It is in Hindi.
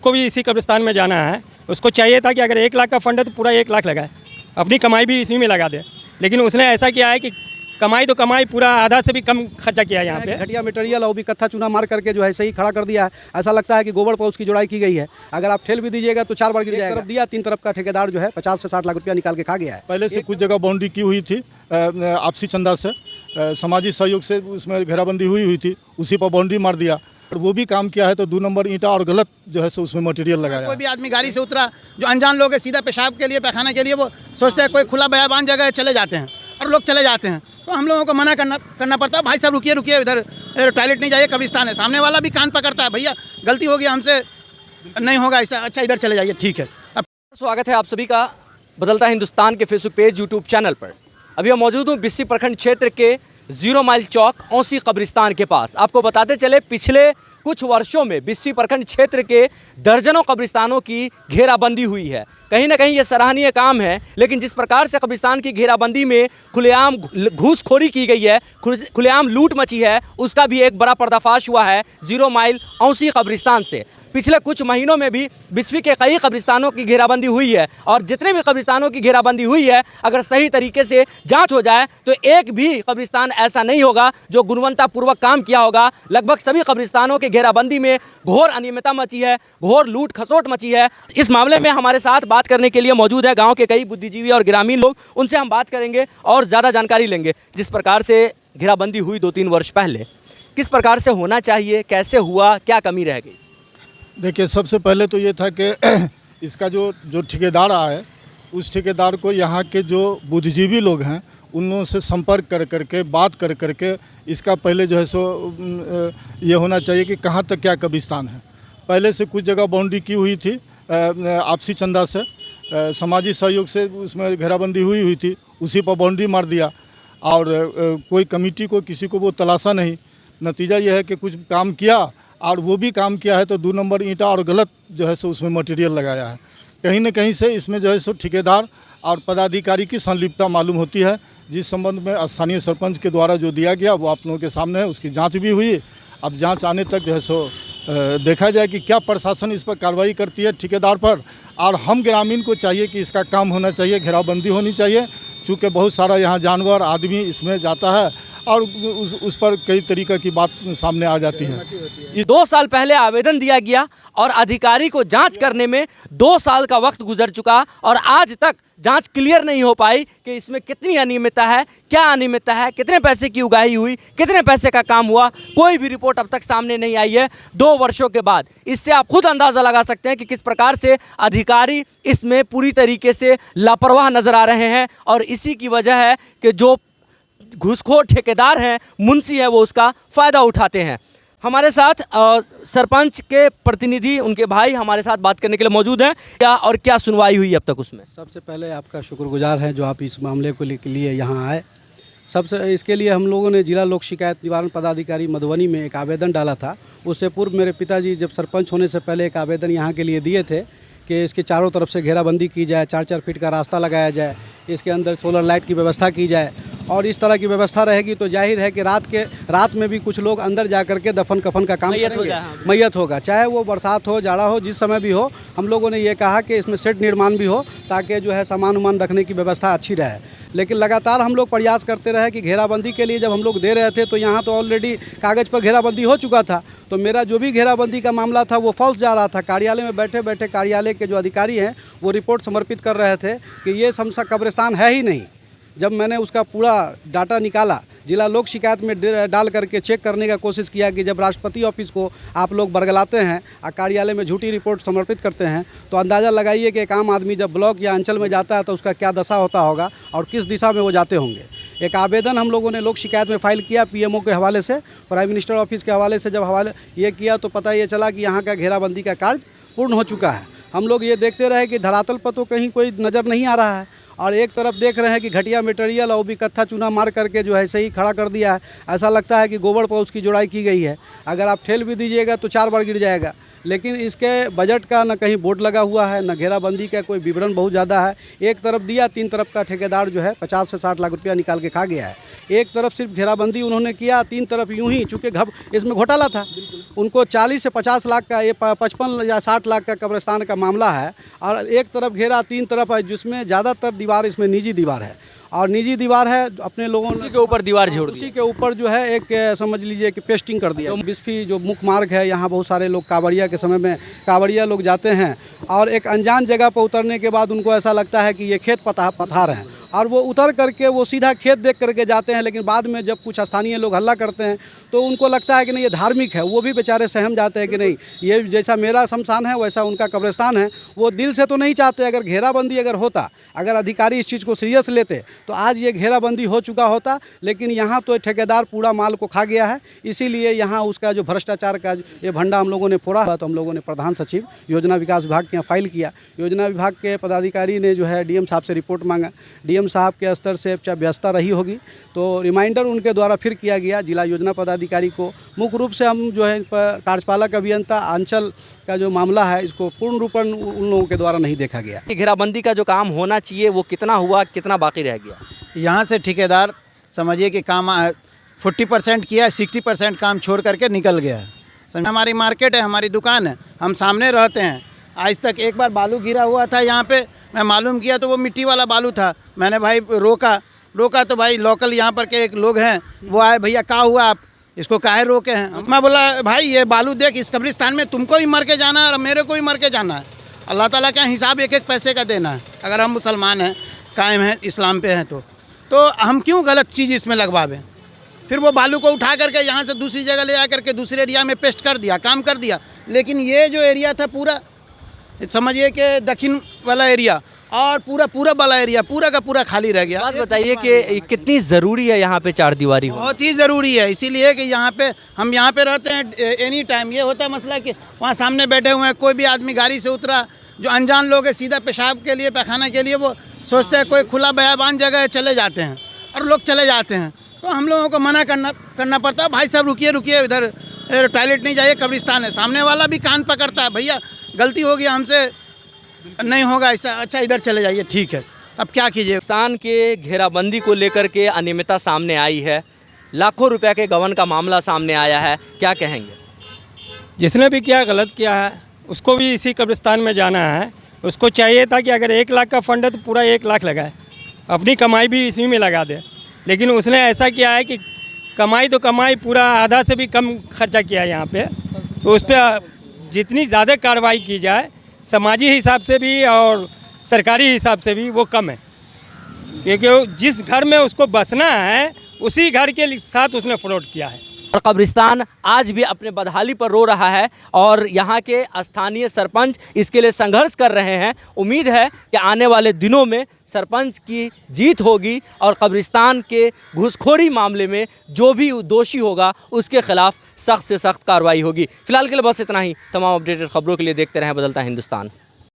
उसको भी इसी कब्रिस्तान में जाना है। उसको चाहिए था कि अगर 1 लाख का फंड है तो पूरा 1 लाख लगाए, अपनी कमाई भी इसी में लगा दे। लेकिन उसने ऐसा किया है कि कमाई तो कमाई, पूरा आधा से भी कम खर्चा किया है यहाँ पे। घटिया मटेरियल और भी कत्था चूना मार करके जो है सही खड़ा कर दिया है। ऐसा लगता है कि गोबर पर उसकी जुड़ाई की गई है। अगर आप ठेल भी दीजिएगा तो 4 बार गिर जाएगा। तरफ दिया, 3 तरफ का ठेकेदार जो है 50 से 60 लाख रुपया निकाल के खा गया है। पहले से कुछ जगह बाउंड्री की हुई थी आपसी चंदा से, सामाजिक सहयोग से उसमें घेराबंदी हुई थी, उसी पर बाउंड्री मार दिया। और वो भी काम किया है तो 2 नंबर ईंटा और गलत जो है सो उसमें मटेरियल लगाया। कोई भी आदमी गाड़ी से उतरा, जो अनजान लोग है, सीधा पेशाब के लिए, पैखाना के लिए वो सोचते हैं कोई खुला बयाबान जगह है, चले जाते हैं और लोग चले जाते हैं। तो हम लोगों को मना करना पड़ता है, भाई साहब रुकिए रुकिए, इधर टॉयलेट नहीं जाइए, कब्रिस्तान है। सामने वाला भी कान पकड़ता है, भैया गलती हो गई, हमसे नहीं होगा ऐसा, अच्छा इधर चले जाइए, ठीक है। अब स्वागत है आप सभी का बदलता हिंदुस्तान के फेसबुक पेज, यूट्यूब चैनल पर। अभी हम मौजूद हूँ बिस्सी प्रखंड क्षेत्र के 0 माइल चौक औसी कब्रिस्तान के पास। आपको बताते चले, पिछले कुछ वर्षों में बिस्सी प्रखंड क्षेत्र के दर्जनों कब्रिस्तानों की घेराबंदी हुई है। कहीं ना कहीं ये सराहनीय काम है, लेकिन जिस प्रकार से कब्रिस्तान की घेराबंदी में खुलेआम घूसखोरी की गई है, खुलेआम लूट मची है, उसका भी एक बड़ा पर्दाफाश हुआ है 0 माइल औसी कब्रिस्तान से। पिछले कुछ महीनों में भी बिस्सी के कई कब्रिस्तानों की घेराबंदी हुई है, और जितने भी कब्रिस्तानों की घेराबंदी हुई है, अगर सही तरीके से जांच हो जाए तो एक भी कब्रिस्तान ऐसा नहीं होगा जो गुणवत्तापूर्वक काम किया होगा। लगभग सभी कब्रिस्तानों के घेराबंदी में घोर अनियमितता मची है, घोर लूट खसोट मची है। इस मामले में हमारे साथ बात करने के लिए मौजूद है गाँव के कई बुद्धिजीवी और ग्रामीण लोग। उनसे हम बात करेंगे और ज़्यादा जानकारी लेंगे। जिस प्रकार से घेराबंदी हुई 2-3 वर्ष पहले, किस प्रकार से होना चाहिए, कैसे हुआ, क्या कमी रह गई? देखिए, सबसे पहले तो ये था कि इसका जो ठेकेदार आया है, उस ठेकेदार को यहाँ के जो बुद्धिजीवी लोग हैं उन लोगों से संपर्क कर करके, बात कर करके इसका पहले जो है सो ये होना चाहिए कि कहाँ तक क्या कब्रिस्तान है। पहले से कुछ जगह बाउंड्री की हुई थी आपसी चंदा से, सामाजिक सहयोग से उसमें घेराबंदी हुई थी, उसी पर बाउंड्री मार दिया। और कोई कमेटी को, किसी को वो तलाशा नहीं। नतीजा ये है कि कुछ काम किया, और वो भी काम किया है तो 2 नंबर ईंटा और गलत जो है सो उसमें मटेरियल लगाया है। कहीं न कहीं से इसमें जो है सो ठेकेदार और पदाधिकारी की संलिप्तता मालूम होती है, जिस संबंध में स्थानीय सरपंच के द्वारा जो दिया गया वो आप लोगों के सामने है। उसकी जांच भी हुई। अब जांच आने तक जो है सो देखा जाए कि क्या प्रशासन इस पर कार्रवाई करती है ठेकेदार पर। और हम ग्रामीण को चाहिए कि इसका काम होना चाहिए, घेराबंदी होनी चाहिए, चूँकि बहुत सारा यहाँ जानवर आदमी इसमें जाता है और उस पर कई तरीक़े की बात सामने आ जाती है। 2 साल पहले आवेदन दिया गया और अधिकारी को जांच करने में 2 साल का वक्त गुजर चुका, और आज तक जांच क्लियर नहीं हो पाई कि इसमें कितनी अनियमितता है, क्या अनियमितता है, कितने पैसे की उगाही हुई, कितने पैसे का काम हुआ। कोई भी रिपोर्ट अब तक सामने नहीं आई है 2 वर्षों के बाद। इससे आप खुद अंदाज़ा लगा सकते हैं कि किस प्रकार से अधिकारी इसमें पूरी तरीके से लापरवाह नज़र आ रहे हैं, और इसी की वजह है कि जो घूसखोर ठेकेदार हैं, मुंशी हैं, वो उसका फ़ायदा उठाते हैं। हमारे साथ सरपंच के प्रतिनिधि, उनके भाई हमारे साथ बात करने के लिए मौजूद हैं। क्या सुनवाई हुई अब तक उसमें? सबसे पहले आपका शुक्रगुजार है जो आप इस मामले को लिए यहाँ आए। सबसे इसके लिए हम लोगों ने जिला लोक शिकायत निवारण पदाधिकारी मधुबनी में एक आवेदन डाला था। उससे पूर्व मेरे पिताजी जब सरपंच होने से पहले एक आवेदन यहाँ के लिए दिए थे कि इसके चारों तरफ से घेराबंदी की जाए, 4-4 फीट का रास्ता लगाया जाए, इसके अंदर सोलर लाइट की व्यवस्था की जाए। और इस तरह की व्यवस्था रहेगी तो जाहिर है कि रात में भी कुछ लोग अंदर जा कर के दफन कफन का काम करेंगे, मैयत होगा, चाहे वो बरसात हो, जाड़ा हो, जिस समय भी हो। हम लोगों ने ये कहा कि इसमें शेड निर्माण भी हो ताकि जो है सामान उमान रखने की व्यवस्था अच्छी रहे। लेकिन लगातार हम लोग प्रयास करते रहे कि घेराबंदी के लिए जब हम लोग दे रहे थे तो यहाँ तो ऑलरेडी कागज़ पर घेराबंदी हो चुका था। तो मेरा जो भी घेराबंदी का मामला था वो फॉल्स जा रहा था। कार्यालय में बैठे बैठे कार्यालय के जो अधिकारी हैं वो रिपोर्ट समर्पित कर रहे थे कि ये कब्रिस्तान है ही नहीं। जब मैंने उसका पूरा डाटा निकाला, जिला लोक शिकायत में डाल करके चेक करने का कोशिश किया कि जब राष्ट्रपति ऑफिस को आप लोग बरगलाते हैं और कार्यालय में झूठी रिपोर्ट समर्पित करते हैं, तो अंदाज़ा लगाइए कि एक आम आदमी जब ब्लॉक या अंचल में जाता है तो उसका क्या दशा होता होगा और किस दिशा में वो जाते होंगे। एक आवेदन हम लोगों ने लोक शिकायत में फ़ाइल किया पीएमओ के हवाले से, प्राइम मिनिस्टर ऑफिस के हवाले से। जब हवाले ये किया तो पता ये चला कि यहाँ का घेराबंदी का कार्य पूर्ण हो चुका है। हम लोग ये देखते रहे कि धरातल पर तो कहीं कोई नज़र नहीं आ रहा है, और एक तरफ देख रहे हैं कि घटिया मटेरियल और भी कत्था चूना मार करके जो है सही खड़ा कर दिया है। ऐसा लगता है कि गोबर पर उसकी जुड़ाई की गई है। अगर आप ठेल भी दीजिएगा तो 4 बार गिर जाएगा। लेकिन इसके बजट का न कहीं बोर्ड लगा हुआ है, न घेराबंदी का कोई विवरण बहुत ज़्यादा है। एक तरफ दिया, 3 तरफ का ठेकेदार जो है 50 से 60 लाख रुपया निकाल के खा गया है। एक तरफ सिर्फ घेराबंदी उन्होंने किया, 3 तरफ यूं ही, चूँकि इसमें घोटाला था, उनको 40 से 50 लाख का, ये 55 या 60 लाख का कब्रिस्तान का मामला है। और एक तरफ घेरा, 3 तरफ है, जिसमें ज़्यादातर दीवार इसमें निजी दीवार है, और निजी दीवार है अपने लोगों ने उसी के ऊपर दीवार जोड़ दी। उसी के ऊपर जो है एक समझ लीजिए कि पेस्टिंग कर दिया। बिस्फी जो मुख्य मार्ग है, यहाँ बहुत सारे लोग कांवड़िया के समय में कांवड़िया लोग जाते हैं, और एक अनजान जगह पर उतरने के बाद उनको ऐसा लगता है कि ये खेत पथार हैं, और वो उतर करके वो सीधा खेत देख करके जाते हैं। लेकिन बाद में जब कुछ स्थानीय लोग हल्ला करते हैं तो उनको लगता है कि नहीं ये धार्मिक है, वो भी बेचारे सहम जाते हैं कि नहीं ये जैसा मेरा शमशान है वैसा उनका कब्रिस्तान है। वो दिल से तो नहीं चाहते। अगर घेराबंदी अगर होता, अगर अधिकारी इस चीज़ को सीरियस लेते तो आज ये घेराबंदी हो चुका होता। लेकिन यहाँ तो ठेकेदार पूरा माल को खा गया है, इसीलिए यहाँ उसका जो भ्रष्टाचार का ये भंडा हम लोगों ने फोड़ा है। तो हम लोगों ने प्रधान सचिव योजना विकास विभाग के यहाँ फाइल किया। योजना विभाग के पदाधिकारी ने जो है डीएम साहब से रिपोर्ट मांगा। डीएम साहब के स्तर से व्यवस्था रही होगी तो रिमाइंडर उनके द्वारा फिर किया गया जिला योजना पदाधिकारी को। मुख्य रूप से हम जो है कार्यपालक अभियंता अंचल का जो मामला है इसको पूर्ण रूप उन लोगों के द्वारा नहीं देखा गया। घेराबंदी का जो काम होना चाहिए वो कितना हुआ, कितना बाकी रह गया? यहाँ से ठेकेदार समझिए कि काम 40% किया, 60% काम छोड़ करके निकल गया है। हमारी मार्केट है, हमारी दुकान है, हम सामने रहते हैं। आज तक एक बार बालू गिरा हुआ था यहाँ पे, मैं मालूम किया तो वो मिट्टी वाला बालू था। मैंने भाई रोका तो भाई लोकल यहाँ पर के एक लोग हैं, वो आए, भैया क्या हुआ, आप इसको काहे रोके हैं? मैं बोला भाई ये बालू देख, इस कब्रिस्तान में तुमको भी मर के जाना है और मेरे को भी मर के जाना है। अल्लाह ताला का हिसाब एक एक पैसे का देना है। अगर हम मुसलमान हैं, कायम हैं, इस्लाम पे हैं तो हम क्यों गलत चीज़ इसमें लगवावें? फिर वो बालू को उठा करके यहाँ से दूसरी जगह ले जा करके दूसरे एरिया में पेस्ट कर दिया, काम कर दिया। लेकिन ये जो एरिया था पूरा समझिए कि दक्षिण वाला एरिया और पूरा वाला एरिया पूरा का पूरा खाली रह गया। बात बताइए कि कितनी ज़रूरी है यहाँ पे चार दीवारी हो? बहुत ही ज़रूरी है, इसीलिए कि यहाँ पे हम यहाँ पे रहते हैं एनी टाइम। ये होता है मसला कि वहाँ सामने बैठे हुए हैं, कोई भी आदमी गाड़ी से उतरा, जो अनजान लोग हैं, सीधा पेशाब के लिए, पैखाना के लिए, वो सोचते हैं कोई खुला बयाबान जगह है, चले जाते हैं, और लोग चले जाते हैं। तो हम लोगों को मना करना पड़ता है, भाई साहब रुकिए, इधर टॉयलेट नहीं जाइए, कब्रिस्तान है। सामने वाला भी कान पकड़ता है, भैया गलती हो गया, हमसे नहीं होगा ऐसा, अच्छा इधर चले जाइए, ठीक है। अब क्या कीजिए? पाकिस्तान के घेराबंदी को लेकर के अनियमितता सामने आई है, लाखों रुपए के गबन का मामला सामने आया है, क्या कहेंगे? जिसने भी किया गलत किया है, उसको भी इसी कब्रिस्तान में जाना है। उसको चाहिए था कि अगर 1 लाख का फंड है तो पूरा 1 लाख लगाए, अपनी कमाई भी इसी में लगा दे। लेकिन उसने ऐसा किया है कि कमाई तो कमाई, पूरा आधा से भी कम खर्चा किया है यहाँ पे। तो उस पर जितनी ज़्यादा कार्रवाई की जाए, समाजी हिसाब से भी और सरकारी हिसाब से भी, वो कम है। क्योंकि जिस घर में उसको बसना है उसी घर के साथ उसने फ्रॉड किया है। और कब्रिस्तान आज भी अपने बदहाली पर रो रहा है और यहाँ के स्थानीय सरपंच इसके लिए संघर्ष कर रहे हैं। उम्मीद है कि आने वाले दिनों में सरपंच की जीत होगी और कब्रिस्तान के घूसखोरी मामले में जो भी दोषी होगा उसके खिलाफ सख्त से सख्त कार्रवाई होगी। फिलहाल के लिए बस इतना ही। तमाम अपडेटेड खबरों के लिए देखते रहें बदलता हिंदुस्तान।